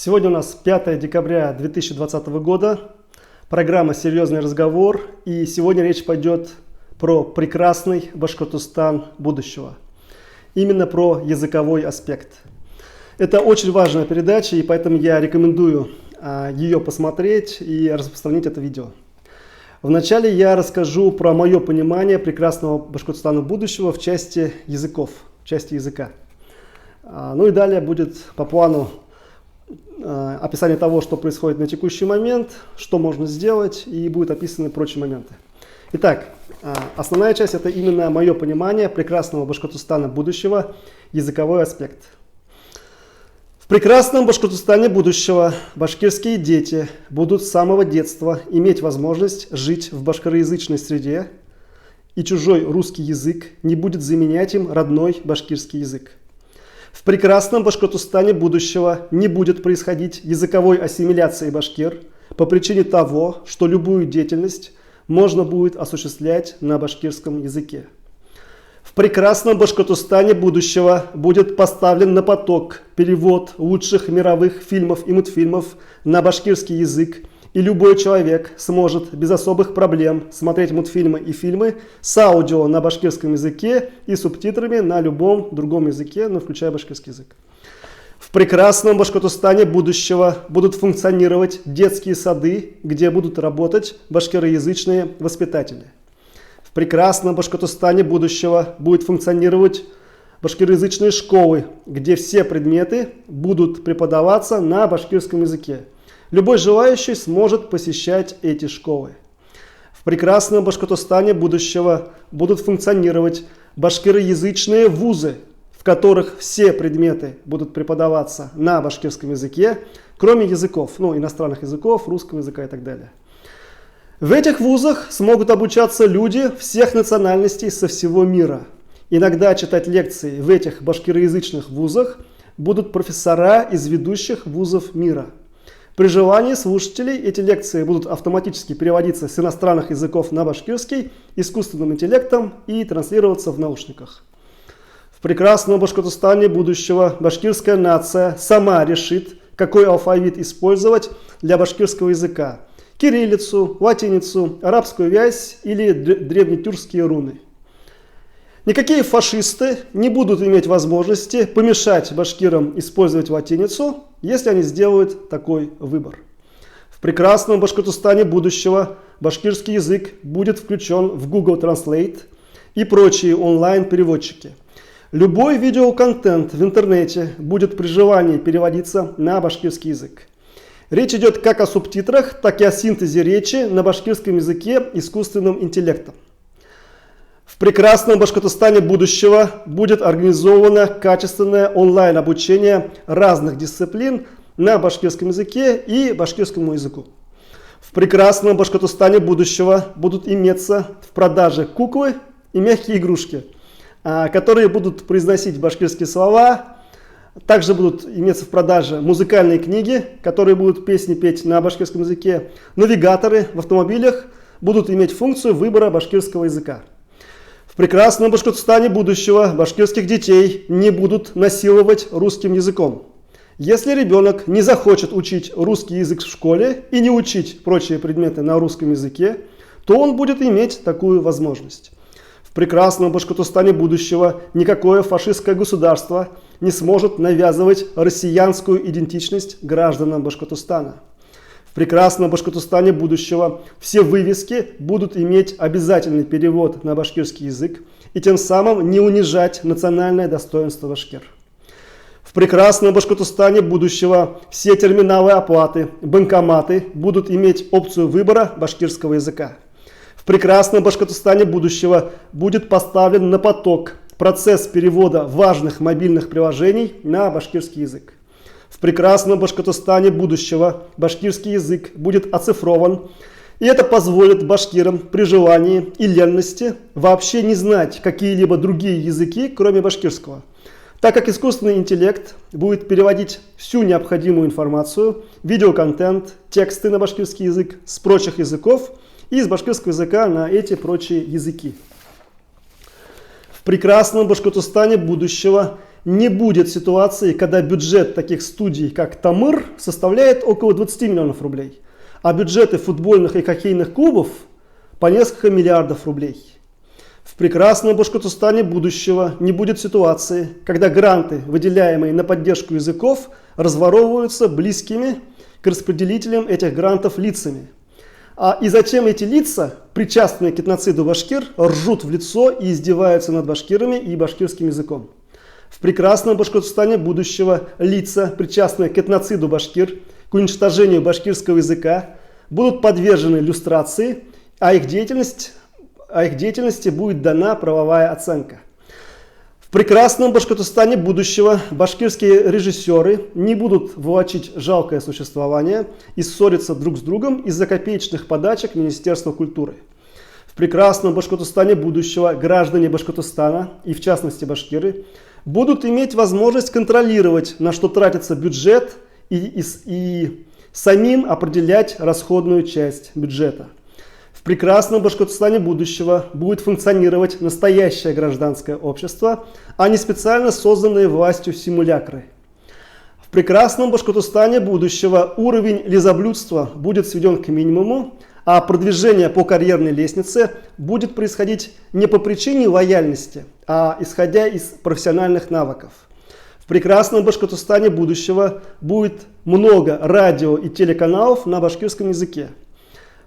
Сегодня у нас 5 декабря 2020 года, программа «Серьезный разговор», и сегодня речь пойдет про прекрасный Башкортостан будущего, именно про языковой аспект. Это очень важная передача, и поэтому я рекомендую ее посмотреть и распространить это видео. Вначале я расскажу про мое понимание прекрасного Башкортостана будущего в части языков, в части языка. Ну и далее будет по плану описание того, что происходит на текущий момент, что можно сделать, и будут описаны прочие моменты. Итак, основная часть — это именно мое понимание прекрасного Башкортостана будущего, языковой аспект. В прекрасном Башкортостане будущего башкирские дети будут с самого детства иметь возможность жить в башкороязычной среде, и чужой русский язык не будет заменять им родной башкирский язык. В прекрасном Башкортостане будущего не будет происходить языковой ассимиляции башкир по причине того, что любую деятельность можно будет осуществлять на башкирском языке. В прекрасном Башкортостане будущего будет поставлен на поток перевод лучших мировых фильмов и мультфильмов на башкирский язык, и любой человек сможет без особых проблем смотреть мультфильмы и фильмы с аудио на башкирском языке и субтитрами на любом другом языке, но включая башкирский язык. В прекрасном Башкортостане будущего будут функционировать детские сады, где будут работать башкироязычные воспитатели. В прекрасном Башкортостане будущего будут функционировать башкироязычные школы, где все предметы будут преподаваться на башкирском языке. Любой желающий сможет посещать эти школы. В прекрасном Башкортостане будущего будут функционировать башкироязычные вузы, в которых все предметы будут преподаваться на башкирском языке, кроме языков, иностранных языков, русского языка и так далее. В этих вузах смогут обучаться люди всех национальностей со всего мира. Иногда читать лекции в этих башкироязычных вузах будут профессора из ведущих вузов мира. При желании слушателей эти лекции будут автоматически переводиться с иностранных языков на башкирский искусственным интеллектом и транслироваться в наушниках. В прекрасном Башкортостане будущего башкирская нация сама решит, какой алфавит использовать для башкирского языка: кириллицу, латиницу, арабскую вязь или древнетюркские руны. Никакие фашисты не будут иметь возможности помешать башкирам использовать латиницу, если они сделают такой выбор. В прекрасном Башкортостане будущего башкирский язык будет включен в Google Translate и прочие онлайн-переводчики. Любой видеоконтент в интернете будет при желании переводиться на башкирский язык. Речь идет как о субтитрах, так и о синтезе речи на башкирском языке искусственным интеллектом. В прекрасном Башкортостане будущего будет организовано качественное онлайн-обучение разных дисциплин на башкирском языке и башкирскому языку. В прекрасном Башкортостане будущего будут иметься в продаже куклы и мягкие игрушки, которые будут произносить башкирские слова. Также будут иметься в продаже музыкальные книги, которые будут песни петь на башкирском языке. Навигаторы в автомобилях будут иметь функцию выбора башкирского языка. В прекрасном Башкортостане будущего башкирских детей не будут насиловать русским языком. Если ребенок не захочет учить русский язык в школе и не учить прочие предметы на русском языке, то он будет иметь такую возможность. В прекрасном Башкортостане будущего никакое фашистское государство не сможет навязывать россиянскую идентичность гражданам Башкортостана. В прекрасном Башкортостане будущего все вывески будут иметь обязательный перевод на башкирский язык и тем самым не унижать национальное достоинство башкир. В прекрасном Башкортостане будущего все терминалы оплаты, банкоматы будут иметь опцию выбора башкирского языка. В прекрасном Башкортостане будущего будет поставлен на поток процесс перевода важных мобильных приложений на башкирский язык. В прекрасном Башкортостане будущего башкирский язык будет оцифрован, и это позволит башкирам при желании и ленности вообще не знать какие-либо другие языки, кроме башкирского, так как искусственный интеллект будет переводить всю необходимую информацию, видеоконтент, тексты на башкирский язык с прочих языков и с башкирского языка на эти прочие языки. В прекрасном Башкортостане будущего не будет ситуации, когда бюджет таких студий, как Тамыр, составляет около 20 миллионов рублей, а бюджеты футбольных и хоккейных клубов по несколько миллиардов рублей. В прекрасном Башкортостане будущего не будет ситуации, когда гранты, выделяемые на поддержку языков, разворовываются близкими к распределителям этих грантов лицами. И затем эти лица, причастные к этноциду башкир, ржут в лицо и издеваются над башкирами и башкирским языком. В прекрасном Башкортостане будущего лица, причастные к этноциду башкир, к уничтожению башкирского языка, будут подвержены люстрации, а их деятельности будет дана правовая оценка. В прекрасном Башкортостане будущего башкирские режиссеры не будут волочить жалкое существование и ссориться друг с другом из-за копеечных подачек Министерства культуры. В прекрасном Башкортостане будущего граждане Башкортостана, и в частности башкиры, будут иметь возможность контролировать, на что тратится бюджет, и самим определять расходную часть бюджета. В прекрасном Башкортостане будущего будет функционировать настоящее гражданское общество, а не специально созданные властью симулякры. В прекрасном Башкортостане будущего уровень лизоблюдства будет сведен к минимуму, а продвижение по карьерной лестнице будет происходить не по причине лояльности, а исходя из профессиональных навыков. В прекрасном Башкортостане будущего будет много радио и телеканалов на башкирском языке.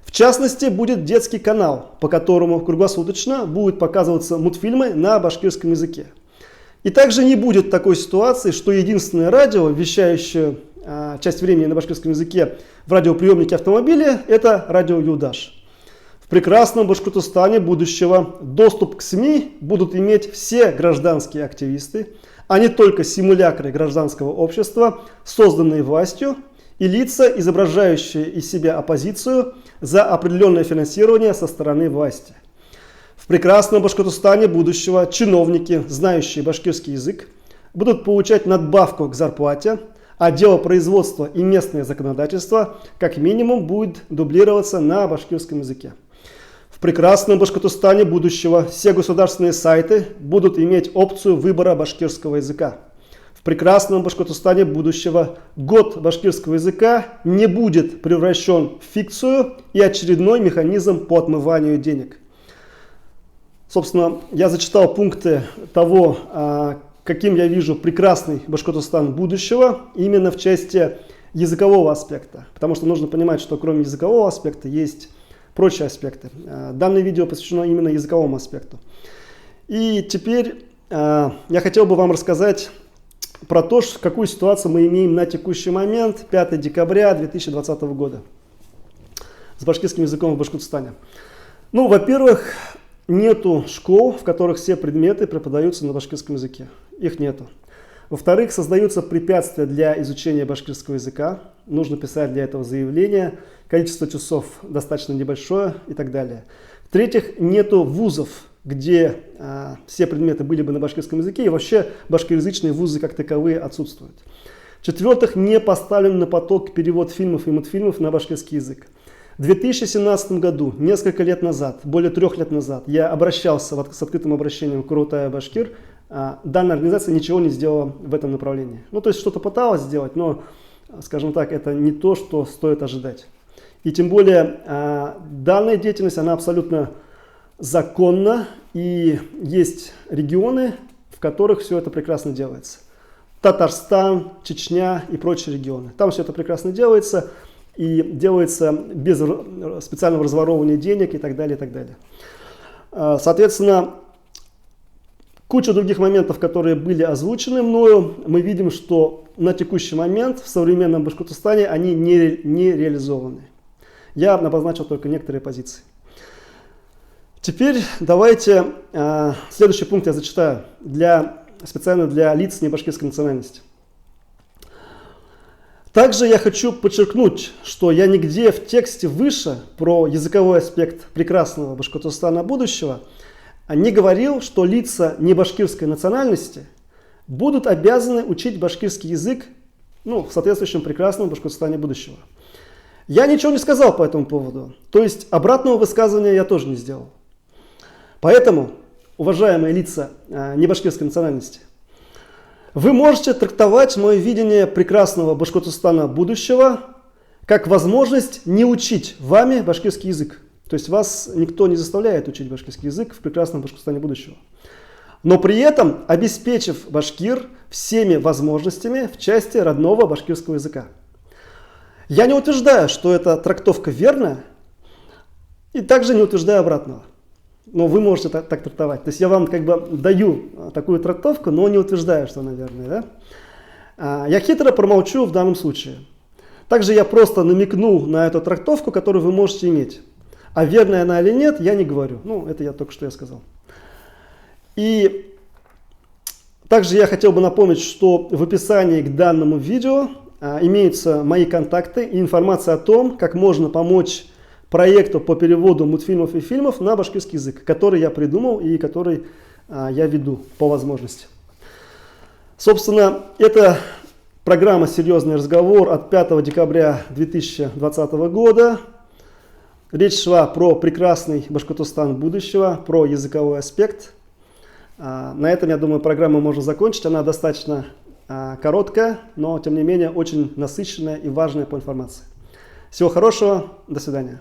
В частности, будет детский канал, по которому круглосуточно будут показываться мультфильмы на башкирском языке. И также не будет такой ситуации, что единственное радио, вещающее часть времени на башкирском языке в радиоприемнике автомобиля, это радио Юлдаш. В прекрасном Башкортостане будущего доступ к СМИ будут иметь все гражданские активисты, а не только симулякры гражданского общества, созданные властью, и лица, изображающие из себя оппозицию за определенное финансирование со стороны власти. В прекрасном Башкортостане будущего чиновники, знающие башкирский язык, будут получать надбавку к зарплате, а дело производства и местное законодательство как минимум будет дублироваться на башкирском языке. В прекрасном Башкортостане будущего все государственные сайты будут иметь опцию выбора башкирского языка. В прекрасном Башкортостане будущего год башкирского языка не будет превращен в фикцию и очередной механизм по отмыванию денег. Собственно, я зачитал пункты того, каким я вижу прекрасный Башкортостан будущего, именно в части языкового аспекта. Потому что нужно понимать, что кроме языкового аспекта есть прочие аспекты. Данное видео посвящено именно языковому аспекту. И теперь я хотел бы вам рассказать про то, какую ситуацию мы имеем на текущий момент, 5 декабря 2020 года, с башкирским языком в Башкортостане. Ну, во-первых, нету школ, в которых все предметы преподаются на башкирском языке. Их нету. Во-вторых, создаются препятствия для изучения башкирского языка. Нужно писать для этого заявление. Количество часов достаточно небольшое и так далее. В-третьих, нету вузов, где все предметы были бы на башкирском языке, и вообще башкирязычные вузы как таковые отсутствуют. В-четвертых, не поставлен на поток перевод фильмов и мультфильмов на башкирский язык. В 2017 году, несколько лет назад, более 3 лет назад, я обращался с открытым обращением к Курултаю Башкир. Данная организация ничего не сделала в этом направлении. Ну, то есть что-то пыталась сделать, но, скажем так, это не то, что стоит ожидать. И тем более данная деятельность, она абсолютно законна, и есть регионы, в которых все это прекрасно делается. Татарстан, Чечня и прочие регионы. Там все это прекрасно делается, и делается без специального разворовывания денег и так далее, и так далее. Соответственно, куча других моментов, которые были озвучены мною, мы видим, что на текущий момент в современном Башкортостане они не реализованы. Я обозначил только некоторые позиции. Теперь давайте следующий пункт я зачитаю специально для лиц небашкирской национальности. Также я хочу подчеркнуть, что я нигде в тексте выше про языковой аспект прекрасного Башкортостана будущего не говорил, что лица небашкирской национальности будут обязаны учить башкирский язык в соответствующем прекрасном Башкортостане будущего. Я ничего не сказал по этому поводу, то есть обратного высказывания я тоже не сделал. Поэтому, уважаемые лица небашкирской национальности, Вы можете трактовать мое видение прекрасного Башкортостана будущего как возможность не учить вами башкирский язык. То есть вас никто не заставляет учить башкирский язык в прекрасном Башкортостане будущего. Но при этом обеспечив башкир всеми возможностями в части родного башкирского языка. Я не утверждаю, что эта трактовка верная, и также не утверждаю обратного. Но вы можете так трактовать. То есть я вам как бы даю такую трактовку, но не утверждаю, что она верная. Да? Я хитро промолчу в данном случае. Также я просто намекну на эту трактовку, которую вы можете иметь. А верная она или нет, я не говорю. Ну, это я только что сказал. И также я хотел бы напомнить, что в описании к данному видео имеются мои контакты и информация о том, как можно помочь проекту по переводу мультфильмов и фильмов на башкирский язык, который я придумал и который я веду по возможности. Собственно, это программа «Серьезный разговор» от 5 декабря 2020 года. Речь шла про прекрасный Башкортостан будущего, про языковой аспект. На этом, я думаю, программу можно закончить. Она достаточно короткая, но, тем не менее, очень насыщенная и важная по информации. Всего хорошего, до свидания.